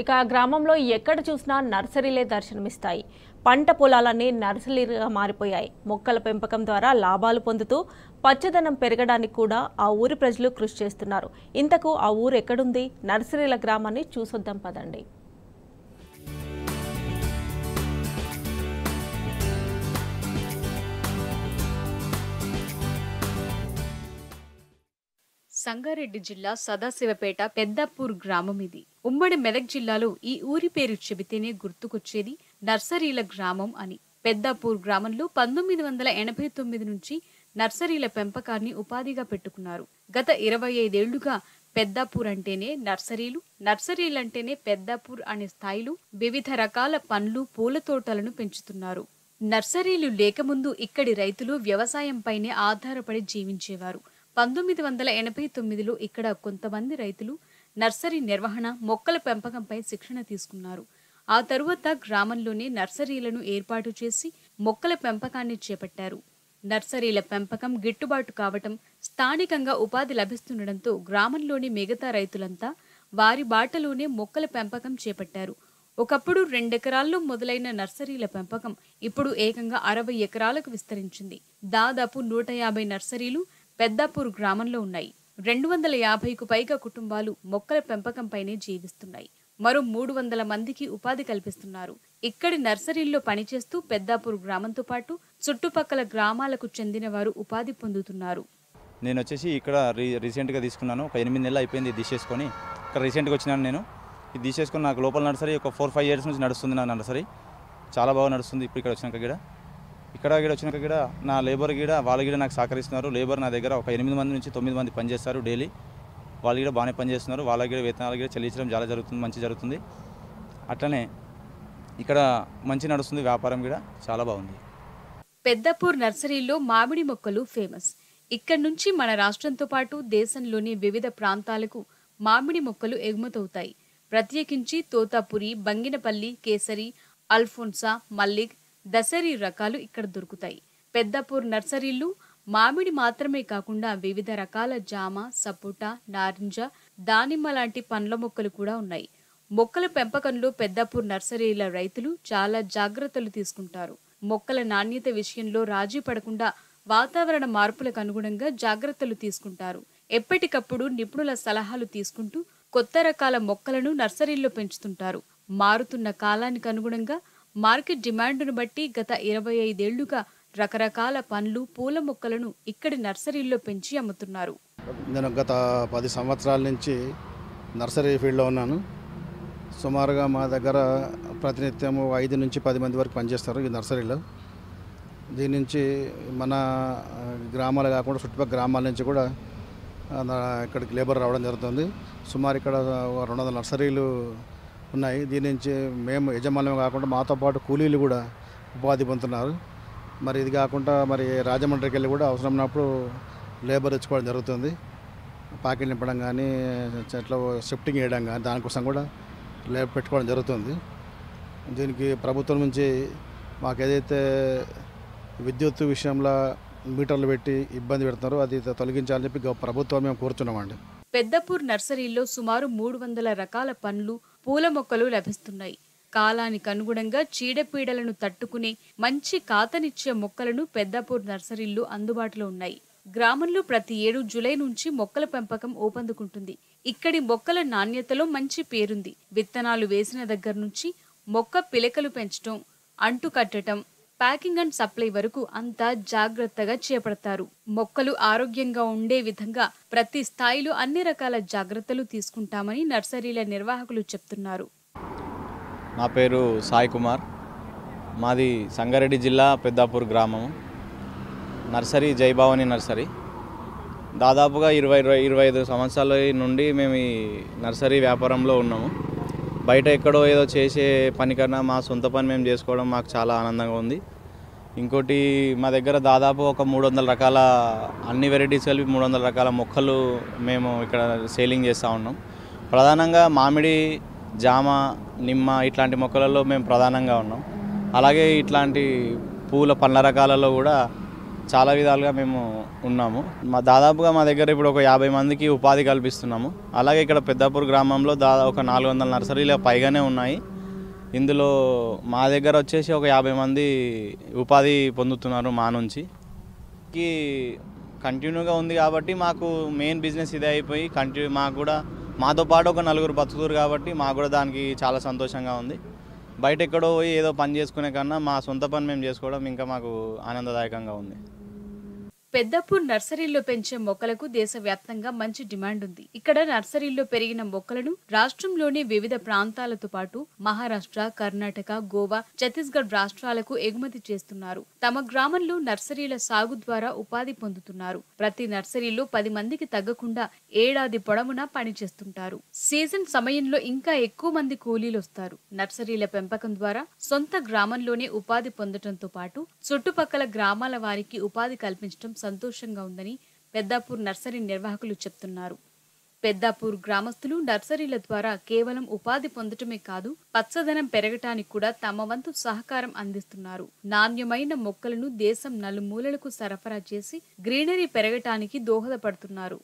ఇక గ్రామంలో ఎక్కడ చూసినా నర్సరీలే దర్శనమిస్తాయి. పంట పొలాలన్నీ నర్సరీలుగా మారిపోయాయి. మొక్కల పెంపకం ద్వారా లాభాలు పొందుతూ పచ్చదనం పెరగడానికి కూడా ఆ ఊరి ప్రజలు కృషి చేస్తున్నారు. ఇంతకు ఆ ఊరు ఎక్కడుంది? నర్సరీల గ్రామాన్ని చూసొద్దాం పదండి. సంగారెడ్డి జిల్లా సదాశివపేట పెద్దాపూర్ గ్రామం ఇది. ఉమ్మడి మెదక్ జిల్లాలో ఈ ఊరి పేరు చెబితేనే గుర్తుకొచ్చేది నర్సరీల గ్రామం అని. పెద్దాపూర్ గ్రామంలో 1989 నుంచి నర్సరీల పెంపకాన్ని ఉపాధిగా పెట్టుకున్నారు. గత 25 ఏళ్లుగా పెద్దాపూర్ అంటేనే నర్సరీలు, నర్సరీలంటేనే పెద్దాపూర్ అనే స్థాయిలో వివిధ రకాల పండ్లు, పూల తోటలను పెంచుతున్నారు. నర్సరీలు లేకముందు ఇక్కడి రైతులు వ్యవసాయంపైనే ఆధారపడి జీవించేవారు. 1989లో ఇక్కడ కొంతమంది రైతులు నర్సరీ నిర్వహణ, మొక్కల పెంపకంపై శిక్షణ తీసుకున్నారు. ఆ తరువాత గ్రామంలోనే నర్సరీలను ఏర్పాటు చేసి మొక్కల పెంపకాన్ని చేపట్టారు. నర్సరీల పెంపకం గిట్టుబాటు కావటం, స్థానికంగా ఉపాధి లభిస్తుండటంతో గ్రామంలోని మిగతా రైతులంతా వారి బాటలోనే మొక్కల పెంపకం చేపట్టారు. ఒకప్పుడు 2 ఎకరాల్లో మొదలైన నర్సరీల పెంపకం ఇప్పుడు ఏకంగా 60 ఎకరాలకు విస్తరించింది. దాదాపు 150 నర్సరీలు పెద్దాపూర్ గ్రామంలో ఉన్నాయి. 250కు పైగా కుటుంబాలు మొక్కల పెంపకంపైనే జీవిస్తున్నాయి. మరో 300 మందికి ఉపాధి కల్పిస్తున్నారు. ఇక్కడి నర్సరీల్లో పనిచేస్తూ పెద్దాపూర్ గ్రామంతో పాటు చుట్టుపక్కల గ్రామాలకు చెందిన వారు ఉపాధి పొందుతున్నారు. నేను వచ్చేసి ఇక్కడ రీసెంట్గా తీసుకున్నాను. ఒక 8 నెలలు అయిపోయింది తీసేసుకొని. ఇక్కడ రీసెంట్గా వచ్చినాను నేను. ఇది తీసేసుకొని నాకు లోపల నర్సరీ ఒక 4-5 ఇయర్స్ నుంచి నడుస్తుంది. నా నర్సరీ చాలా బాగా నడుస్తుంది. ఇప్పుడు ఇక్కడ వచ్చినాక ఇక్కడ వచ్చినాక నా లేబర్ వాళ్ళు నాకు సహకరిస్తున్నారు. లేబర్ నా దగ్గర ఒక 8 మంది నుంచి 9 మంది పనిచేస్తారు డైలీ. వాళ్ళు బాగానే పనిచేస్తున్నారు. వాళ్ళకి వేతనాలు చెల్లించడం చాలా జరుగుతుంది, మంచి జరుగుతుంది. అట్లనే ఇక్కడ మంచి నడుస్తుంది. వ్యాపారం చాలా బాగుంది. పెద్దాపూర్ నర్సరీలో మామిడి మొక్కలు ఫేమస్. ఇక్కడ నుంచి మన రాష్ట్రంతో పాటు దేశంలోని వివిధ ప్రాంతాలకు మామిడి మొక్కలు ఎగుమతవుతాయి. ప్రత్యేకించి తోతాపురి, బంగినపల్లి, కేసరి, అల్ఫోన్సా, మల్లిక్, దసరీ రకాలు ఇక్కడ దొరుకుతాయి. పెద్దాపూర్ నర్సరీలు మామిడి మాత్రమే కాకుండా వివిధ రకాల జామ, సపోటా, నారింజ, దానిమ్మ లాంటి పండ్ల మొక్కలు కూడా ఉన్నాయి. మొక్కల పెంపకంలో పెద్దాపూర్ నర్సరీల రైతులు చాలా జాగ్రత్తలు తీసుకుంటారు. మొక్కల నాణ్యత విషయంలో రాజీ పడకుండా వాతావరణ మార్పులకు అనుగుణంగా జాగ్రత్తలు తీసుకుంటారు. ఎప్పటికప్పుడు నిపుణుల సలహాలు తీసుకుంటూ కొత్త రకాల మొక్కలను నర్సరీల్లో పెంచుతుంటారు. మారుతున్న కాలానికి అనుగుణంగా మార్కెట్ డిమాండ్ను బట్టి గత 25 ఏళ్లుగా రకరకాల పండ్లు, పూల మొక్కలను ఇక్కడి నర్సరీల్లో పెంచి అమ్ముతున్నారు. నేను గత 10 సంవత్సరాల నుంచి నర్సరీ ఫీల్డ్లో ఉన్నాను. సుమారుగా మా దగ్గర ప్రతినిత్యం 5 నుంచి 10 మంది వరకు పనిచేస్తారు ఈ నర్సరీలో. దీని నుంచి మన గ్రామాలు కాకుండా చుట్టుపక్కల గ్రామాల నుంచి కూడా ఇక్కడికి లేబర్ రావడం జరుగుతుంది. సుమారు ఇక్కడ 200 నర్సరీలు ఉన్నాయి. దీని నుంచి మేము యజమానులు కాకుండా మాతో పాటు కూలీలు కూడా ఉపాధి పొందుతున్నారు. మరి ఇది కాకుండా మరి రాజమండ్రికి వెళ్ళి కూడా అవసరం ఉన్నప్పుడు లేబర్ తెచ్చుకోవడం జరుగుతుంది. ప్యాకెట్ నింపడం కానీ, చెట్ల షిఫ్టింగ్ చేయడం కానీ దానికోసం కూడా లేబర్ పెట్టుకోవడం జరుగుతుంది. దీనికి ప్రభుత్వం నుంచి మాకు ఏదైతే విద్యుత్ విషయంలో మీటర్లు పెట్టి ఇబ్బంది పెడుతున్నారో అది తొలగించాలని చెప్పి ప్రభుత్వం మేము కోరుతున్నామండి. పెద్దాపూర్ నర్సరీలో సుమారు 300 రకాల పండ్లు, పూల మొక్కలు లభిస్తున్నాయి. కాలానికి అనుగుణంగా చీడపీడలను తట్టుకునే మంచి కాతనిచ్చే మొక్కలను పెద్దాపూర్ నర్సరీల్లో అందుబాటులో ఉన్నాయి. గ్రామంలో ప్రతి ఏడు జూలై నుంచి మొక్కల పెంపకం ఊపందుకుంటుంది. ఇక్కడి మొక్కల నాణ్యతలో మంచి పేరుంది. విత్తనాలు వేసిన దగ్గర నుంచి మొక్క పిలకలు పెంచడం, అంటు కట్టడం, ప్యాకింగ్ అండ్ సప్లై వరకు అంతా జాగ్రత్తగా చేపడతారు. మొక్కలు ఆరోగ్యంగా ఉండే విధంగా ప్రతి స్థాయిలో అన్ని రకాల జాగ్రత్తలు తీసుకుంటామని నర్సరీల నిర్వాహకులు చెప్తున్నారు. నా పేరు సాయి కుమార్. మాది సంగారెడ్డి జిల్లా పెద్దాపూర్ గ్రామము. Nursery Jaibhavani nursery. దాదాపుగా 20-25 సంవత్సరాల నుండి మేము ఈ నర్సరీ వ్యాపారంలో ఉన్నాము. బయట ఎక్కడో ఏదో చేసే పని కన్నా మా సొంత పని మేము చేసుకోవడం మాకు చాలా ఆనందంగా ఉంది. ఇంకోటి మా దగ్గర దాదాపు ఒక 300 రకాల అన్ని వెరైటీస్ కలిపి 300 రకాల మొక్కలు మేము ఇక్కడ సేలింగ్ చేస్తూ ఉన్నాం. ప్రధానంగా మామిడి, జామ, నిమ్మ ఇట్లాంటి మొక్కలలో మేము ప్రధానంగా ఉన్నాం. అలాగే ఇట్లాంటి పూల పండ్ల రకాలలో కూడా చాలా విధాలుగా మేము ఉన్నాము. దాదాపుగా మా దగ్గర ఇప్పుడు ఒక 50 మందికి ఉపాధి కల్పిస్తున్నాము. అలాగే ఇక్కడ పెద్దాపూర్ గ్రామంలో ఒక 400 నర్సరీల పైగానే ఉన్నాయి. ఇందులో మా దగ్గర వచ్చేసి ఒక 50 మంది ఉపాధి పొందుతున్నారు మా నుంచి. కంటిన్యూగా ఉంది కాబట్టి మాకు మెయిన్ బిజినెస్ ఇదే అయిపోయి మాకు కూడా మాతో పాటు ఒక 4 బతుకుతారు కాబట్టి మాకు కూడా దానికి చాలా సంతోషంగా ఉంది. బయట ఎక్కడో పోయి ఏదో పని చేసుకునే కన్నా మా సొంత పని మేము చేసుకోవడం ఇంకా మాకు ఆనందదాయకంగా ఉంది. పెద్దాపూర్ నర్సరీల్లో పెంచే మొక్కలకు దేశవ్యాప్తంగా మంచి డిమాండ్ ఉంది. ఇక్కడ నర్సరీల్లో పెరిగిన మొక్కలను రాష్ట్రంలోని వివిధ ప్రాంతాలతో పాటు మహారాష్ట్ర, కర్ణాటక, గోవా, ఛత్తీస్గఢ్ రాష్ట్రాలకు ఎగుమతి చేస్తున్నారు. తమ గ్రామంలో నర్సరీల సాగు ద్వారా ఉపాధి పొందుతున్నారు. ప్రతి నర్సరీలో 10 మందికి తగ్గకుండా ఏడాది పొడవునా పనిచేస్తుంటారు. సీజన్ సమయంలో ఇంకా ఎక్కువ మంది కూలీలు వస్తారు. నర్సరీల పెంపకం ద్వారా సొంత గ్రామంలోనే ఉపాధి పొందడంతో పాటు చుట్టుపక్కల గ్రామాల వారికి ఉపాధి కల్పించడం సంతోషంగా ఉందని పెద్దాపూర్ నర్సరీ నిర్వాహకులు చెప్తున్నారు. పెద్దాపూర్ గ్రామస్తులు నర్సరీల ద్వారా కేవలం ఉపాధి పొందటమే కాదు, పచ్చదనం పెరగటానికి కూడా తమ వంతు సహకారం అందిస్తున్నారు. నాణ్యమైన మొక్కలను దేశం నలుమూలలకు సరఫరా చేసి గ్రీనరీ పెరగటానికి దోహదపడుతున్నారు.